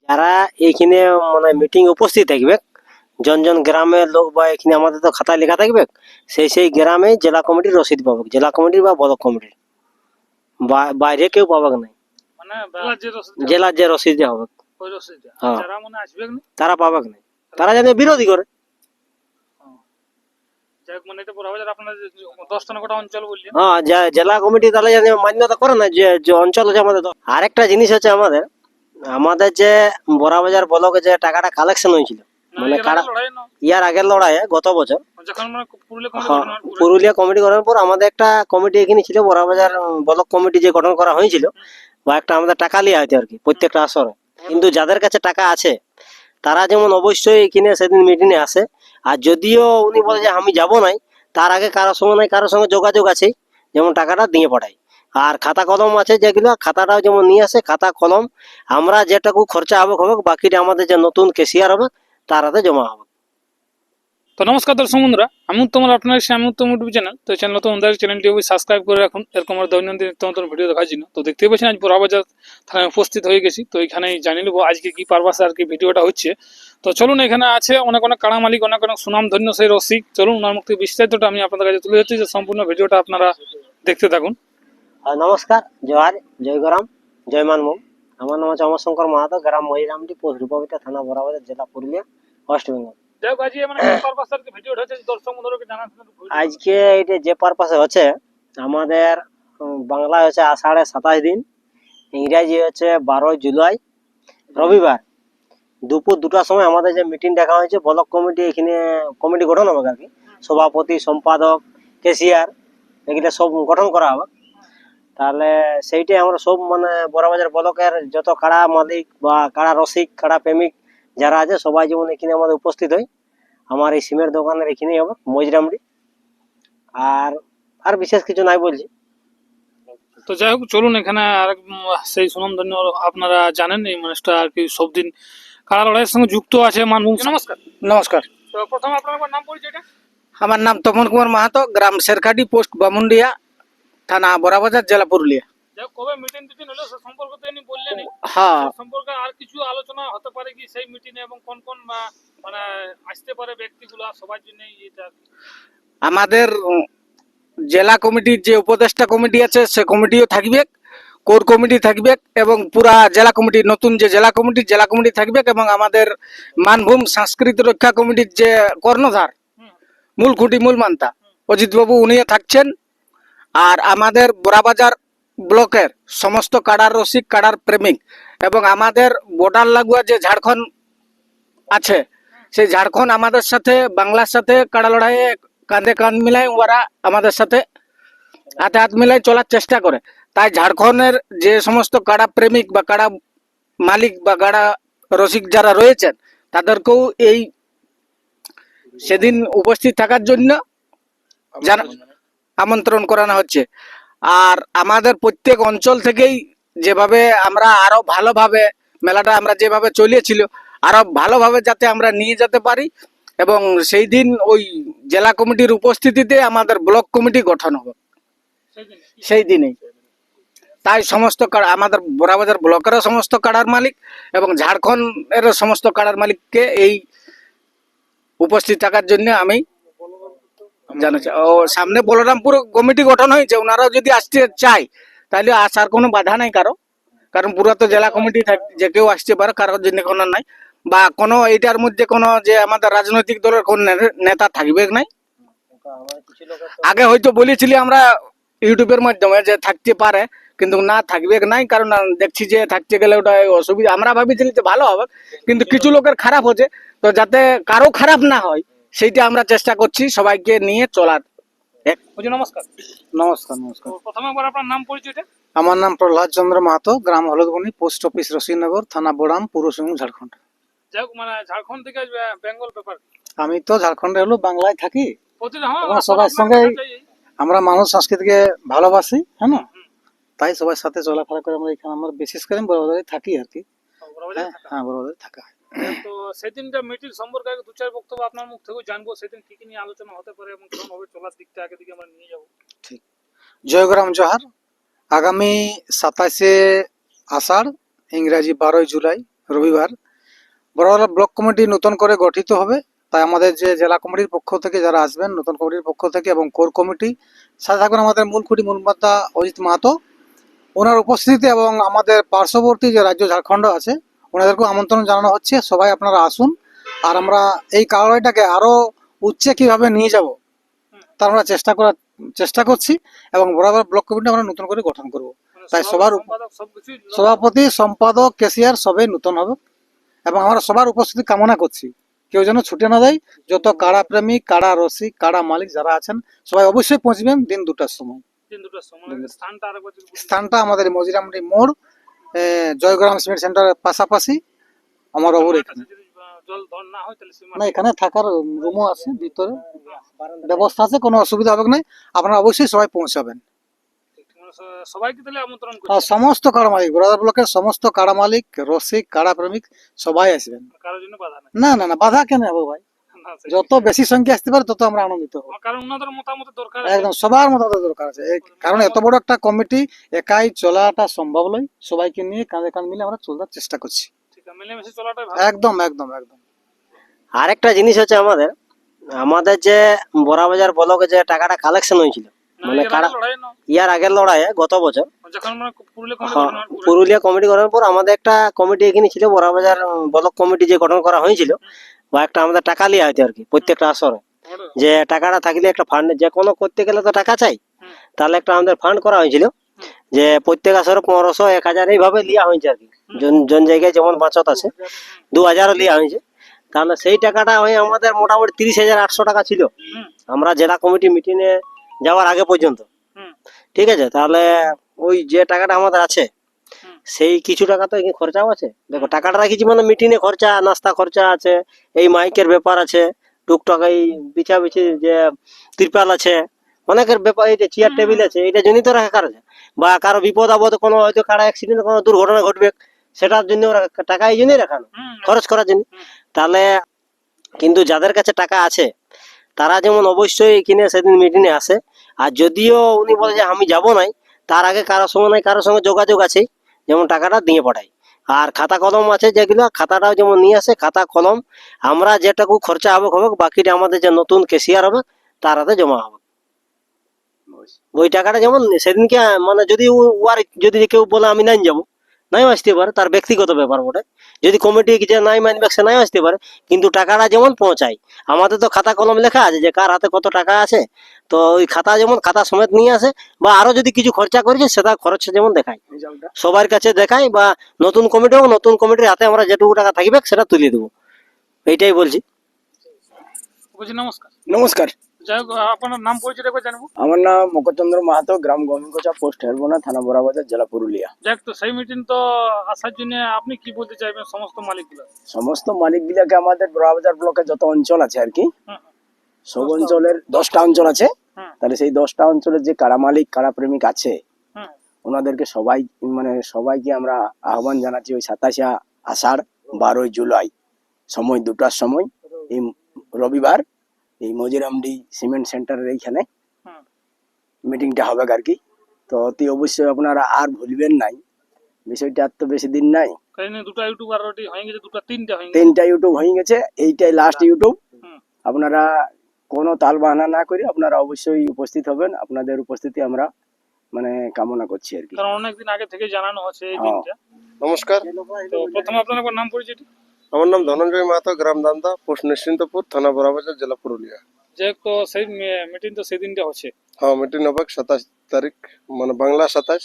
যারা এইখানে মানে মিটিং উপস্থিত থাকবে, জন জন গ্রামের লোক বা এখানে আমাদের তো খাতায় লেখা থাকবে, সেই গ্রামে জেলা কমিটির রসিদ পাবে, জেলা কমিটির বা ব্লক কমিটির, বাইরে কেউ পাবে না। মানে জেলার যে রসিদ হবে ওই রসিদটা হ্যাঁ। যারা মনে আসবে না তারা পাবে না, তারা জানে বিরোধী করে। যাই হোক, মানে এটা বড় বাজার আপনারা 10টা না কটা অঞ্চল বললেন। হ্যাঁ, জেলা কমিটি তাহলে জানে মান্যতা করে না যে অঞ্চল আছে আমাদের। আরেকটা জিনিস হচ্ছে আমাদের আমাদের যে বড়াবাজার ব্লকে যে টাকাটা কালেকশন হয়েছিল, মানে ইয়ার আগের লড়াইয়ে গত বছর যখন মানে পুরুলিয়া কমিটি গঠনের পর আমাদের একটা কমিটি এখানে ছিল, বড়াবাজার ব্লক কমিটি যে গঠন করা হয়েছিল, বা একটা আমাদের টাকা লিয়া হইতো আর কি প্রত্যেকটা আসরে। কিন্তু যাদের কাছে টাকা আছে তারা যেমন অবশ্যই এখানে সেদিন মিটিং এ আসে, আর যদিও উনি বলে যে আমি যাব নাই, তার আগে কারোর সঙ্গে নাই কারোর সঙ্গে যোগাযোগ আছে, যেমন টাকাটা দিয়ে পাঠায়। আর খাতা কলম আছে যেগুলো, খাতাটাও যেমন নিয়ে আসে, খাতা কলম আমরা যেটুকু খরচা হবে হবে, বাকিটা আমাদের যে নতুন কেশিয়ার হবে তার হাতে জমা হবে। তো নমস্কার দর্শক বন্ধুরা, আমি তোমার আপনার আমি উত্তম ইউটিউব চ্যানেল। তো চ্যানেল তো আমাদের চ্যানেলটি অবশ্যই সাবস্ক্রাইব করে রাখুন এরকম দৈনন্দিন নতুন ভিডিও দেখার জন্য। তো দেখতে পাচ্ছেন আজ বড়াবাজার থানায় উপস্থিত হয়ে গেছি। তো এখানে জানিয়ে নেবো আজকে কি পারপাসে আর কি ভিডিওটা হচ্ছে। তো চলুন, এখানে আছে অনেক অনেক কাড়া মালিক, অনেক অনেক সুনাম ধন্য সেই রসিক। চলুন ওনার মুখ থেকে বিস্তারিতটা আমি আপনাদের কাছে তুলে ধরছি, যে সম্পূর্ণ ভিডিওটা আপনারা দেখতে থাকুন। নমস্কার, জোহার, জয় গরাম, জয় মানমুম। আমার নাম হচ্ছে অমরশঙ্কর মাহাতো, গ্রাম মহিরামটি, পোস্ট রূপবিতা, থানা বড়াবাজার, জেলা পুরুলিয়া, ওয়েস্ট বেঙ্গল। আজকে এটা যে পারপাসে হচ্ছে আমাদের বাংলা হচ্ছে আষাঢ়ে 27 দিন, ইংরাজি হচ্ছে 12 জুলাই রবিবার দুপুর 2টার সময় আমাদের যে মিটিং ডাকা হয়েছে ব্লক কমিটি, এখানে কমিটি গঠন হবে আর কি, সভাপতি, সম্পাদক, কেশিয়ার এগুলো সব গঠন করা হবে। তাহলে সেইটাই আমরা সব মানে বড়বাজার ব্লকের যত কাড়া মালিক বা কাড়া রসিক, কাড়া প্রেমিক যারা আছে সবাই যেমন এখানে আমাদের উপস্থিত হয়। আমার এই সিমের দোকানের এখানেই হবে মজরামড়ি, আর আর বিশেষ কিছু নাই বলছি। তো যাই হোক, চলুন এখানে আরেক সেই সুনামধন্য, আপনারা জানেন এই মানুষটা আর কি সব দিন কাড়া লড়াইয়ের সঙ্গে যুক্ত আছে। মানভূম, নমস্কার। নমস্কার। তো প্রথম আপনার নাম পরিচয়টা? আমার নাম তপন কুমার মাহাতো, গ্রাম শেরখাটি, পোস্ট বামুন্ডিয়া, থানা বড়াবাজার, জেলা পুরুলিয়া। কবে মিটিং টিটিং হলো সে সম্পর্কে তো ইনি বললেন, হ্যাঁ, সম্পর্কে আর কিছু আলোচনা হতে পারে কি সেই মিটিং এ, এবং কোন কোন মানে আসতে পারে ব্যক্তিগুলো সবার জন্য এটা? আমাদের জেলা কমিটির যে উপদেষ্টা কমিটি আছে সে কমিটিও থাকবে, কোর কমিটি থাকবে, এবং পুরা জেলা কমিটি, নতুন যে জেলা কমিটি থাকবে, এবং আমাদের মানভূম সংস্কৃতি রক্ষা কমিটির যে কর্ণধার, মূল খুঁটি, মূল মান্তা অজিত বাবু, উনিও থাকছেন। আর আমাদের বড়াবাজার ব্লকের সমস্ত কাড়ার রসিক, কাড়ার প্রেমিক, এবং আমাদের বর্ডার লাগোয়া যে ঝাড়খণ্ড আছে সেই ঝাড়খণ্ড আমাদের সাথে, বাংলার সাথে কাড়া লড়াইয়ে কাঁধে কাঁধ মিলায়, ওরা আমাদের সাথে হাতে হাত মিলাই চলার চেষ্টা করে। তাই ঝাড়খণ্ডের যে সমস্ত কাড়া প্রেমিক বা কাড়া মালিক বা কাড়া রসিক যারা রয়েছেন তাদেরকেও এই সেদিন উপস্থিত থাকার জন্য আমন্ত্রণ করানো হচ্ছে। আর আমাদের প্রত্যেক অঞ্চল থেকেই যেভাবে আমরা আরো ভালোভাবে মেলাটা আমরা যেভাবে চলিয়েছিল আরো ভালোভাবে যাতে আমরা নিয়ে যেতে পারি, এবং সেই দিন ওই জেলা কমিটির উপস্থিতিতে আমাদের ব্লক কমিটি গঠন হবে সেই দিনেই। তাই সমস্ত আমাদের বড়াবাজার ব্লকেরও সমস্ত কাড়ার মালিক এবং ঝাড়খণ্ডের সমস্ত কাড়ার মালিককে এই উপস্থিত থাকার জন্য আমি জানাচ্ছি। ও সামনে বলরামপুর কমিটি গঠন হয়েছে, ওনারাও যদি আসতে চায় তাহলে আসার কোনো বাধা নাই কারো, কারণ পুরো তো জেলা কমিটি যে কেউ আসতে পারে, কারোর জন্য কোনো নাই, বা কোনো এইটার মধ্যে কোনো যে আমাদের রাজনৈতিক দলের কোন নেতা থাকবে নাই। আগে হয়তো বলেছিলি আমরা ইউটিউবের মাধ্যমে যে থাকতে পারে, কিন্তু না, থাকবে নাই, কারণ দেখছি যে থাকতে গেলে ওটা অসুবিধা। আমরা ভাবিছিলি যে ভালো হবে, কিন্তু কিছু লোকের খারাপ হচ্ছে, তো যাতে কারো খারাপ না হয় সেইটা আমরা চেষ্টা করছি সবাইকে নিয়ে চলার। নমস্কার। নমস্কার। নমস্কার। প্রথমে একবার আপনার নাম পরিচয়টা? আমার নাম প্রহ্লাদ চন্দ্র মাহাতো, গ্রাম হলদবনি, পোস্ট অফিস রশিদনগর, থানা বোড়াম, পূর্ব সিংভূম, ঝাড়খণ্ড। যাই হোক, মানে ঝাড়খণ্ড থেকে বেঙ্গল ব্যাপার। আমি তো ঝাড়খণ্ডে হলো বাংলায় থাকি, সবার সঙ্গে আমরা মানুষ সংস্কৃতিকে ভালোবাসি, হ্যাঁ না, তাই সবার সাথে চলাফেরা করে আমরা এখানে আমরা বিশেষ করে বড়বাজারে থাকি আর কি। হ্যাঁ, বড়বাজারে থাকা হয়। তো সেদিনটা মিটিং সম্পর্কে দু চার বক্তব্য আপনার মুখ থেকে জানবো, সেদিন কি কি নিয়ে আলোচনা হতে পারে এবং কেমন ভাবে চলার দিকটা আগে দিকে আমরা নিয়ে যাবো। ঠিক। জয়গ্রাম জোহার। আগামী 27শে আষাঢ়, ইংরাজি 12ই জুলাই রবিবার বড়াবাজার ব্লক কমিটি নতুন করে গঠিত হবে। তাই আমাদের যে জেলা কমিটির পক্ষ থেকে যারা আসবেন নতুন কমিটির পক্ষ থেকে এবং কোর কমিটি সাথে থাকবেন আমাদের মূল মাতা অজিত মাহাতো, ওনার উপস্থিতিতে এবং আমাদের পার্শ্ববর্তী যে রাজ্য ঝাড়খণ্ড আছে ওনাদেরকেও আমন্ত্রণ জানানো হচ্ছে। সবাই আপনারা আসুন, আর আমরা এই কালড়াইটাকে আরো উচ্চে কিভাবে নিয়ে যাব তার আমরা চেষ্টা করছি এবং বরাবর ব্লক কমিটি আমরা নতুন করে গঠন করব। তাই সবার সম্পাদক সবকিছু সভাপতি, সম্পাদক, ক্যাশিয়ার সবাই নতুন হবে এবং আমরা সবার উপস্থিতি কামনা করছি। কেউ যেন ছুটে না যায়। যত কাড়া প্রেমিক, কাড়া রসিক, কাড়া মালিক যারা আছেন সবাই অবশ্যই পৌঁছবেন দিন 2টার সময়। দিন দুটোর সময় স্থানটা আরেকবার যদি বলি। স্থানটা আমাদের মজিরামডি মোড়, জয়গ্রাম সিমেন্ট সেন্টারের পাশাপাশি আমার অবর আমার এখানে। কাছে যদি জল ধর না হয় তাহলে সীমা না, এখানে থাকার রুমও আছে, ভিতরে ব্যবস্থা আছে, কোনো অসুবিধা হবে না। আপনারা অবশ্যই সবাই পৌঁছাবেন। মানে সবাইকে তাহলে আমন্ত্রণ আর করছি। সমস্ত কাড়া মালিক, বরাদর ব্লকের সমস্ত কাড়া মালিক, রসিক, কাড়া প্রেমিক সবাই আসবেন। কারোর জন্য বাধা নেই। না, বাধা কেন হবে ভাই? না, সেই- যত বেশি সংখ্যা আসতে পারে তত আমরা আনন্দিত হব। কারণ ওনাদের মতামত দরকার আছে। একদম সবার মতামত দরকার আছে। কারণ এত বড় একটা কমিটি একাই চলাটা সম্ভব নয়। সবাইকে নিয়ে কাঁধে কাঁধ মিলে আমরা চলার চেষ্টা করছি। ঠিক আছে, মিলেমিশে চলাটাই ভালো। একদম। আরেকটা জিনিস হচ্ছে আমাদের যে বড়াবাজার ব্লকে যে টাকাটা কালেকশন হয়েছিল, না, মানে এর কারা আগে লড়াই না। ইয়ার আগের লড়াইয়ে গত বছর, যখন আমরা পুরুলিয়া কমিটি হ্যাঁ, গঠন হয়, পুরুলিয়া কমিটি গঠনের পর আমাদের একটা কমিটি এখানে ছিল, বড়াবাজার ব্লক কমিটি যে গঠন করা হয়েছিল, বা একটা আমাদের টাকা লিয়া হইতো আর কি প্রত্যেকটা আসরে। ওটা- যে টাকাটা থাকলে একটা ফান্ড, যে কোনো করতে গেলে তো টাকা চাই, হুম, তাহলে একটা আমাদের ফান্ড করা হয়েছিল যে প্রত্যেক আসরে 1500, 1000 এইভাবে লিয়া হয়েছে আর কি। জন জায়গায় যেমন বাঁচত আছে 2000 লিয়া হয়েছে। তাহলে সেই টাকাটা হয় আমাদের মোটামুটি 30,800 টাকা ছিল হুম, আমরা জেলা কমিটি মিটিংয়ে যাওয়ার আগে পর্যন্ত। হুম, ঠিক আছে, তাহলে ওই যে টাকাটা আমাদের আছে হুম। সেই কিছু টাকা তো এখানে খরচাও আছে। দেখো টাকাটা রাখিছি মানে মিটিংয়ে খরচা, নাস্তা খরচা আছে, এই মাইকের ব্যাপার আছে, টুকটাক এই বিছাবিছি যে ত্রিপাল আছে, অনেকের ব্যাপার, এই যে চেয়ার টেবিল আছে, এটা জন্যই তো রাখা আছে। বা কারো বিপদ আপদ, কোনো হয়তো কারা অ্যাক্সিডেন্ট, কোনো দুর্ঘটনা ঘটবে, সেটার জন্য ওরা টাকা এই জন্যই রাখানো, হুম, খরচ করার জন্য। তাহলে কিন্তু যাদের কাছে টাকা আছে তারা যেমন অবশ্যই এখানে সেদিন মিটিংয়ে আসে। আর যদিও উনি বলে যে আমি যাব নাই, তার আগে কারোর সঙ্গে নাই কারোর সঙ্গে যোগাযোগ আছে, যেমন টাকাটা দিয়ে পাঠাই। আর খাতা কলম আছে যেগুলো, খাতাটাও যেমন নিয়ে আসে, খাতা কলম আমরা যেটুকু খরচা হবে হবে, বাকিটা আমাদের যে নতুন ক্যাশিয়ার হবে তার হাতে জমা হবে। ওই টাকাটা যেমন সেদিনকে মানে যদি ওর যদি কেউ বলে আমি নাই যাবো, নাই আসতে পারে, তার ব্যক্তিগত ব্যাপার বটে। যদি কমিটি যে নাই মানবে সে নাই আসতে পারে, কিন্তু টাকাটা যেমন পৌঁছায়। আমাদের তো খাতা কলম লেখা আছে যে কার হাতে কত টাকা আছে, তো ওই খাতা যেমন খাতা সমেত নিয়ে আসে, বা আরো যদি কিছু খরচা করেছে সেটা খরচ যেমন দেখায়, সবার কাছে দেখায়, বা নতুন কমিটি হোক, নতুন কমিটির হাতে আমরা যেটুকু টাকা থাকবে সেটা তুলে দেবো, এইটাই বলছি। বলছি নমস্কার। নমস্কার, যাই হোক, আপনার নাম পরিচয় একবার জানবো। আমার নাম মকরচন্দ্র মাহাতো, গ্রাম গমিনকোচা, পোস্ট হেরবোনা, থানা বড়াবাজার, জেলা পুরুলিয়া। যাই হোক, তো সেই মিটিং তো আসার জন্য আপনি কি বলতে চাইবেন সমস্ত মালিকগুলো? সমস্ত মালিকগুলাকে আমাদের বড়াবাজার ব্লকে যত অঞ্চল আছে আর কি, হুম, সব অঞ্চলের 10টা অঞ্চল আছে। হুম, তাহলে সেই 10টা অঞ্চলের যে কাড়া মালিক, কাড়া প্রেমিক আছে, হুম, ওনাদেরকে সবাইকে আমরা আহ্বান জানাচ্ছি ওই 27 আষাঢ় 12 জুলাই সময় 2টার সময়, এই রবিবার, এই মজিরামডি সিমেন্ট সেন্টারের এইখানে হুম। মিটিংটা হবে আর কি। তো অতি অবশ্যই আপনারা আর ভুলবেন নাই, বিষয়টা আর তো বেশি দিন নাই। কারণ দুটো ইউটিউব অলরেডি হয়ে গেছে, দুটো তিনটা হয়ে গেছে। 3টা ইউটিউব হয়ে গেছে, এইটাই লাস্ট ইউটিউব। হুম। আপনারা কোনো তাল বাহানা না করে আপনারা অবশ্যই উপস্থিত হবেন। আপনাদের উপস্থিতি আমরা কামনা করছি আর কি। কারণ অনেকদিন আগে থেকে জানানো হচ্ছে এই হ্যাঁ। দিনটা। নমস্কার, তো প্রথমে আপনার একবার নাম পরিচয়। আমার নাম ধনঞ্জয় মাহাতো, গ্রাম দান্দা, পোস্ট নিশ্চিন্তপুর, থানা বড়াবাজার, জেলা পুরুলিয়া। যাই হোক, তো সেই মিটিং তো সেই দিনটা হচ্ছে। হ্যাঁ, মিটিং হবে 27 তারিখ, মানে বাংলা 27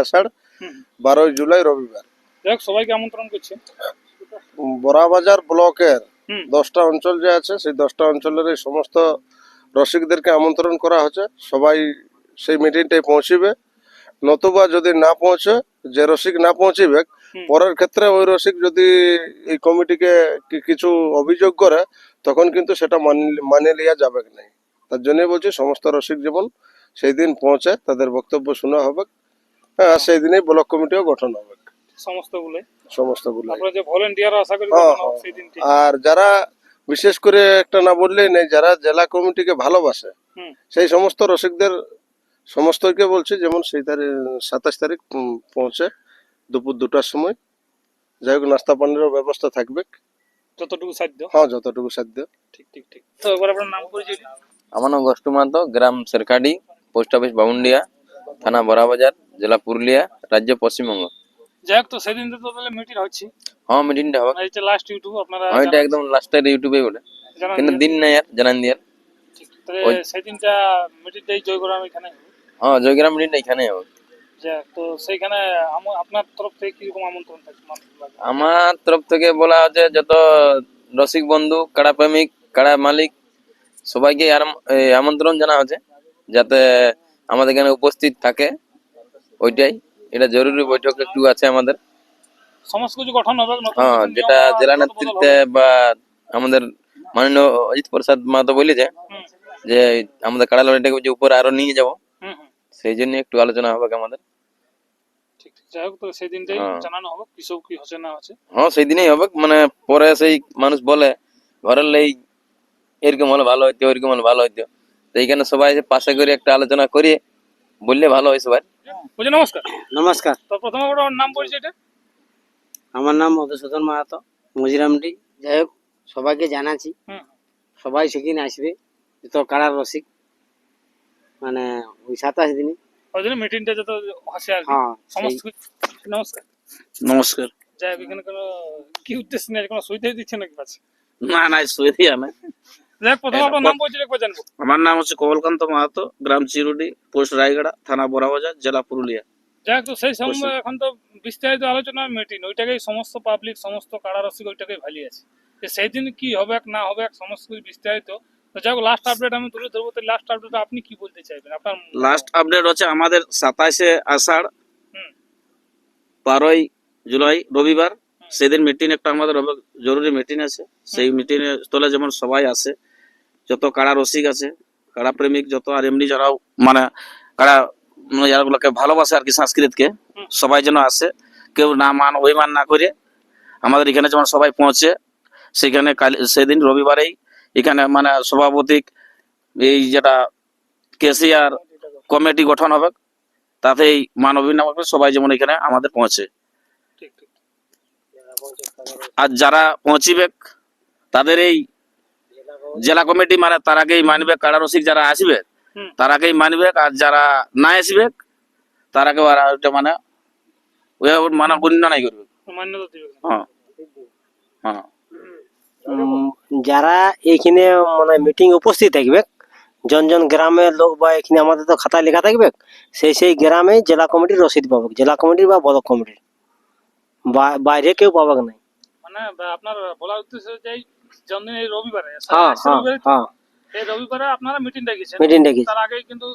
আষাঢ় হুম। 12 জুলাই রবিবার। যাই হোক, সবাইকে আমন্ত্রণ করছে। বড়াবাজার ব্লকের হুম। 10টা অঞ্চল যে আছে, সেই 10টা অঞ্চলের এই সমস্ত রসিকদেরকে আমন্ত্রণ করা হচ্ছে। সবাই সেই মিটিংটাই পৌঁছিবে, নতুবা যদি না পৌঁছে, যে রসিক না পৌঁছিবে, হুম। পরের ক্ষেত্রে ওই রসিক যদি এই কমিটিকে কিছু অভিযোগ করে, তখন কিন্তু সেটা মানে লিয়া যাবে না। তার জন্যই বলছি সমস্ত রসিক যেমন সেই দিন পৌঁছে, তাদের বক্তব্য শোনা হবে। হ্যাঁ, সেই দিনেই ব্লক কমিটিও গঠন হবে সমস্তগুলো। আপনারা যে ভলেন্টিয়ার আশা করি হ্যাঁ, তখন হবে সেই দিনটি। আর যারা বিশেষ করে একটা না বললেই নেই, যারা জেলা কমিটিকে ভালোবাসে, হুম। সেই সমস্ত রসিকদের সমস্তকে বলছি যেমন সেই তারিখ 27 তারিখ পৌঁছে দুপুর 2টার সময় যাই হোক নাস্তা পানিরও ব্যবস্থা থাকবে। যতটুকু সাধ্য। হ্যাঁ, যতটুকু সাধ্য। ঠিক ঠিক ঠিক। তো এবার আপনার নাম পরিচয় দিন। আমার নাম গষ্টু মাহাতো, গ্রাম সেরকাডি, পোস্ট অফিস বাউন্ডিয়া, থানা বড়াবাজার, জেলা পুরুলিয়া, রাজ্য পশ্চিমবঙ্গ। যাই হোক, তো সেদিন তো তাহলে মিটিং হচ্ছে, হ্যাঁ, মিটিংটা হবে। এটা লাস্ট ইউটিউব আপনারা হ্যাঁ, এটা একদম লাস্টের ইউটিউবে বলে, জানান কিন্তু দিন। দিন নাই আর জানান দিয়ার। ঠিক, তাহলে ওই- সেদিনটা মিটিংটাই জয়গ্রাম এখানে হবে। হ্যাঁ, জয়গ্রাম মিটিংটা এখানে হবে। যাই হোক, তো সেইখানে আপনার তরফ থেকে কিরকম আমন্ত্রণ থাকছে? আমার তরফ থেকে বলা হচ্ছে যত রসিক বন্ধু, কাড়া প্রেমিক, কাড়া মালিক সবাইকে আমন্ত্রণ জানা হচ্ছে যাতে আমাদের এখানে উপস্থিত থাকে। ওইটাই, এটা জরুরি বৈঠক একটু আছে আমাদের। সমস্ত কিছু গঠন হবে নতুন হ্যাঁ, নতুন যেটা নিয়ম জেলা বদল নেতৃত্বে হবে। বা আমাদের মাননীয় অজিত প্রসাদ মাহাতো বলেছে হুম, যে আমাদের কাড়া লড়াইটাকে যে উপরে আরো নিয়ে যাব, হুম, হুম, সেই জন্য একটু আলোচনা হবে আমাদের। ঠিক ঠিক। যাই হোক, তো সেই দিনটাই হ্যাঁ। জানানো হবে কিসব কি হচ্ছে না হচ্ছে। হ্যাঁ, সেই দিনেই হবে। মানে পরে সেই মানুষ বলে ঘরের লেই এরকম হলে ভালো হইতো, ওইরকম হলে ভালো হইতো। তো এইখানে সবাই পাশে করে একটা আলোচনা করে বললে ভালো হয় সবাই। বুঝে নমস্কার। নমস্কার, তো প্রথমে ওর নাম পরিচয়টা। আমার নাম মধুসূদন মাহাতো, মুজিরামডি। যাই হোক, সবাইকে জানাচ্ছি, হুম, সবাই সেখানে আসবে, যত কাড়ার রসিক, মানে ওই 27 দিনে। ওই জন্য মিটিংটা যত হচ্ছে আর কি। হ্যাঁ, সমস্ত কিছু। নমস্কার। নমস্কার। যাই হোক, এখানে কোনো কি উদ্দেশ্য নেই, কোনো সুবিধা দিচ্ছে নাকি পাচ্ছে? না না, শুয়ে দিয়া না। যাই হোক, প্রথমে আপনার নাম পরিচয় একবার জানবো। আমার নাম হচ্ছে কমলকান্ত মাহাতো, গ্রাম চিরুডি, পোস্ট রায়গড়া, থানা বড়াবাজার, জেলা পুরুলিয়া। যাই হোক, তো সেই সময় এখন তো বিস্তারিত আলোচনা মিটিং, ওইটাকেই সমস্ত পাবলিক, সমস্ত কাড়া রসিক ওইটাকেই ভালি আছে যে সেই দিন কি হবে না হবে সমস্ত কিছু বিস্তারিত। তো যাই হোক, লাস্ট আপডেট আমি তুলে ধরবো। তো লাস্ট আপডেট আপনি কি বলতে চাইবেন আপনার? লাস্ট আপডেট হচ্ছে আমাদের 27শে আষাঢ়, হুম, 12ই জুলাই রবিবার, সেদিন মিটিং একটা আমাদের হবে, জরুরি মিটিং আছে। সেই মিটিং এ স্থলে যেমন সবাই আসে, যত কাড়া রসিক আছে, কাড়া প্রেমিক যত, আর এমনি যারাও মানে কাড়া মানে যারাগুলোকে ভালোবাসে আর কি সংস্কৃতকে, সবাই যেন আসে। কেউ না অভিমান না করে আমাদের এখানে যেমন সবাই পৌঁছে। সেখানে সেদিন রবিবারেই এখানে মানে সভাপতি এই যেটা কেসিআর কমিটি গঠন হবে, তাতেই মানবীয় নামক সবাই যেমন এখানে আমাদের পৌঁছে। ঠিক ঠিক। আর যারা পৌঁছিবে তাদের এই জেলা কমিটি মানে তার আগেই মানবে, কাড়া রসিক যারা আসবে হুম। তার আগেই মানবে, আর যারা না আসবে তার আগে ওটা মানে মানে গণ্য নাই করবে। মান্যতা দিবে। হ্যাঁ হ্যাঁ। যারা এইখানে মানে মিটিং উপস্থিত থাকবে, জন গ্রামের লোক বা এখানে আমাদের তো খাতায় লেখা থাকবে, সেই গ্রামে জেলা কমিটির রসিদ পাবে, জেলা কমিটির বা ব্লক কমিটির, বাইরে কেউ পাবে না। মানে আপনার বলার উদ্দেশ্য যে জন্মদিন এই রবিবারে, হ্যাঁ আজকে হ্যাঁ রবিবারে তো? হ্যাঁ, এই রবিবারে আপনারা মিটিং ডেকেছেন। মিটিং ডেকেছি। তার আগেই কিন্তু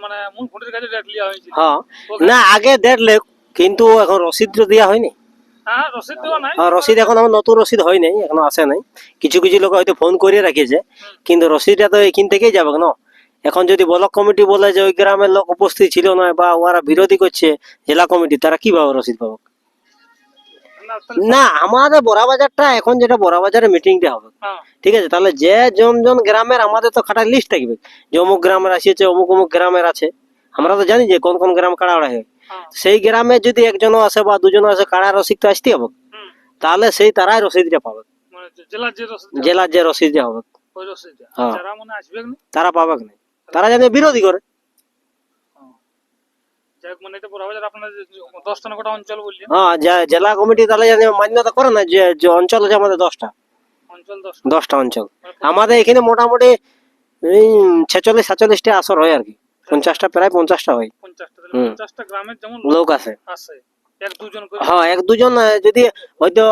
মানে মূল খুঁটির কাছে ডেট লিয়া হয়েছিল। হ্যাঁ, ওকে। না আগে দেড় লেখ, কিন্তু এখন রসিদ তো দেওয়া হয়নি। হ্যাঁ, রসিদ দেওয়া নাই। রসিদ এখন আমার নতুন রসিদ হয় নাই, এখনো আসে নাই। কিছু কিছু লোক হয়তো ফোন করে রাখিয়েছে, কিন্তু রসিদটা তো এখান থেকেই যাবে না। এখন যদি ব্লক কমিটি বলে যে ওই গ্রামের লোক উপস্থিত ছিল না বা ওরা বিরোধী করছে জেলা কমিটি, তারা কিভাবে রসিদ পাবে? না, তাহলে না, আমাদের বড়াবাজারটা এখন যেটা বড়াবাজারে মিটিংটা হবে, হ্যাঁ, ঠিক আছে, তাহলে যে জন গ্রামের আমাদের তো খাটার লিস্ট থাকবে, যে অমুক গ্রামের আসিয়েছে, অমুক অমুক গ্রামের আছে। আমরা তো জানি যে কোন কোন গ্রাম কাড়া ওড়া হয়। হ্যাঁ, সেই গ্রামে যদি একজনও আসে বা দুজনও আসে, কাড়া রসিদ তো আসতে হবে, হুম। তাহলে সেই তারাই রসিদটা পাবে, মানে জেলার যে রসিদ, জেলার যে রসিদটা হবে ওই রসিদ। হ্যাঁ। যারা মানে আসবে না, তারা পাবে না, তারা জানে বিরোধী করে। যাই হোক, মানে এটা বরাবর আপনার 10টা না কটা অঞ্চল বললেন, হ্যাঁ, জেলা কমিটি তাহলে জানে মান্যতা করে না, যে অঞ্চল আছে আমাদের 10টা, অঞ্চল 10। 10টা অঞ্চল। আমাদের এখানে মোটামুটি 46-47টা আসর হয় আর কি, 50টা, প্রায় 50টা হয় 50টা, তাহলে হুম। 50টা গ্রামের যেমন লোক আছে। আছে, এক দুজন করে। হ্যাঁ, এক দুজন যদি হয়তো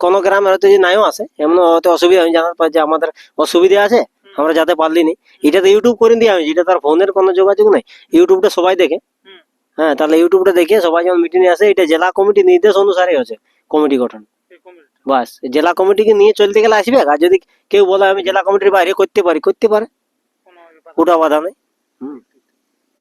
কোন গ্রামে হয়তো যদি নাইও আসে, এমন হয়তো অসুবিধা হয়, জানার পর যে আমাদের অসুবিধা আছে, আমরা যাতে পারলি নি, এটা তো ইউটিউব করে দেওয়া হয়েছে, এটা তার ফোনের কোনো যোগাযোগ নাই, ইউটিউবটা সবাই দেখে। হুম। হ্যাঁ, তাহলে ইউটিউবটা দেখে সবাই যখন মিটিং এ আসে, এটা জেলা কমিটি নির্দেশ অনুসারে হচ্ছে কমিটি গঠন। এই কমিটি। বাস, জেলা কমিটিকে নিয়ে চলতে গেলে আসবে। আর যদি কেউ বলে আমি জেলা কমিটির বাইরে করতে পারি, করতে পারে, কোনো ব্যাপার না। ওটা বাধা নেই। হুম।